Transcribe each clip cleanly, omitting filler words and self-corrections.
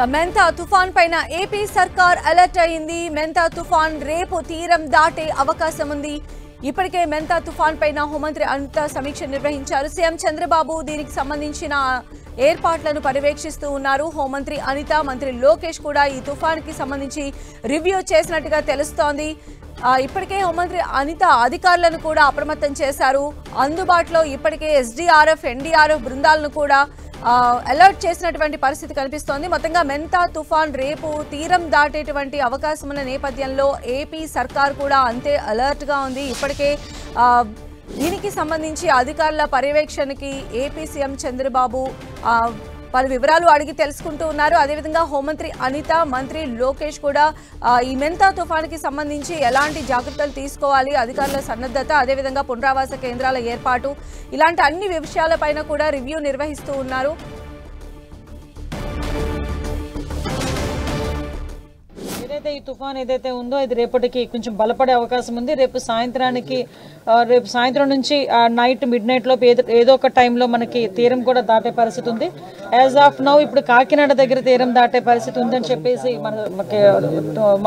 మెంతా తుఫాన్ పైన ఏపీ సర్కార్ అలర్ట్ అయింది. మెంతా తుఫాన్ రేపు తీరం దాటే అవకాశం ఉంది. ఇప్పటికే మెంతా తుఫాన్ పైన హోంమంత్రి అనిత సమీక్ష నిర్వహించారు. సీఎం చంద్రబాబు దీనికి సంబంధించిన ఏర్పాట్లను పర్యవేక్షిస్తూ ఉన్నారు. హోంమంత్రి అనిత, మంత్రి లోకేష్ కూడా ఈ తుఫాన్కి సంబంధించి రివ్యూ చేసినట్టుగా తెలుస్తోంది. ఇప్పటికే హోంమంత్రి అనిత అధికారులను కూడా అప్రమత్తం చేశారు. అందుబాటులో ఇప్పటికే ఎస్డీఆర్ఎఫ్, ఎన్డీఆర్ఎఫ్ బృందాలను కూడా అలర్ట్ చేసినటువంటి పరిస్థితి కనిపిస్తోంది. మొత్తంగా మెంతా తుఫాన్ రేపు తీరం దాటేటువంటి అవకాశం ఉన్న నేపథ్యంలో ఏపీ సర్కార్ కూడా అంతే అలర్ట్గా ఉంది. ఇప్పటికే దీనికి సంబంధించి అధికారుల పర్యవేక్షణకి ఏపీ సీఎం చంద్రబాబు పలు వివరాలు అడిగి తెలుసుకుంటూ ఉన్నారు. అదేవిధంగా హోంమంత్రి అనిత, మంత్రి లోకేష్ కూడా ఈ మెంతా తుఫాన్కి సంబంధించి ఎలాంటి జాగ్రత్తలు తీసుకోవాలి, అధికారుల సన్నద్ధత, అదేవిధంగా పునరావాస కేంద్రాల ఏర్పాటు, ఇలాంటి అన్ని విషయాలపైన కూడా రివ్యూ నిర్వహిస్తూ ఉన్నారు. ఏదైతే ఈ తుఫాన్ ఏదైతే ఉందో ఇది రేపటికి కొంచెం బలపడే అవకాశం ఉంది. రేపు సాయంత్రం నుంచి నైట్ మిడ్ నైట్ లోపు ఏదో ఒక టైంలో మనకి తీరం కూడా దాటే పరిస్థితి ఉంది. యాజ్ ఆఫ్ నౌ ఇప్పుడు కాకినాడ దగ్గర తీరం దాటే పరిస్థితి ఉందని చెప్పేసి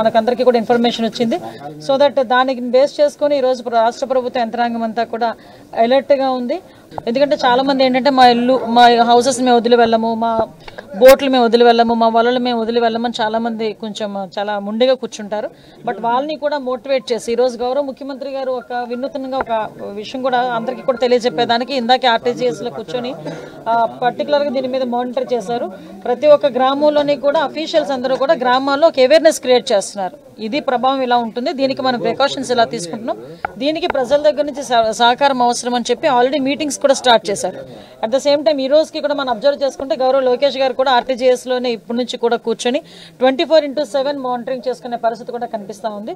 మనకందరికీ కూడా ఇన్ఫర్మేషన్ వచ్చింది. సో దట్ దానికి బేస్ చేసుకుని ఈ రోజు రాష్ట్ర ప్రభుత్వ యంత్రాంగం అంతా కూడా అలర్ట్ గా ఉంది. ఎందుకంటే చాలా మంది ఏంటంటే మా హౌసెస్ మేము వదిలి వెళ్ళము, మా బోట్లు మేము వదిలి వెళ్ళము, మా వలలు మేము వదిలి వెళ్ళమని చాలా మంది చాలా ముండిగా కూర్చుంటారు. బట్ వాళ్ళని కూడా మోటివేట్ చేసి ఈ రోజు గౌరవ ముఖ్యమంత్రి గారు ఒక వినూత్నంగా ఒక విషయం కూడా అందరికీ కూడా తెలియజెప్పేదానికి ఇందాకే ఆర్టీజీఎస్ లో కూర్చొని పర్టికులర్ గా దీని మీద మానిటర్ చేశారు. ప్రతి ఒక్క గ్రామంలోని కూడా అఫీషియల్స్ అందరూ కూడా గ్రామాల్లో ఒక అవేర్నెస్ క్రియేట్ చేస్తున్నారు. ఇది ప్రభావం ఇలా ఉంటుంది, దీనికి మనం ప్రికాషన్స్ ఇలా తీసుకుంటున్నాం, దీనికి ప్రజల దగ్గర నుంచి సహకారం అవసరం అని చెప్పి ఆల్రెడీ మీటింగ్స్ కూడా స్టార్ట్ చేశారు. అట్ ద సేమ్ టైం ఈ రోజుకి కూడా మనం అబ్జర్వ్ చేసుకుంటే గౌరవ లోకేష్ గారు కూడా ఆర్టీజీఎస్ లోనే ఇప్పటి నుంచి కూడా కూర్చొని 24/7 మానిటరింగ్ చేసుకునే పరిస్థితి కూడా కనిపిస్తా ఉంది.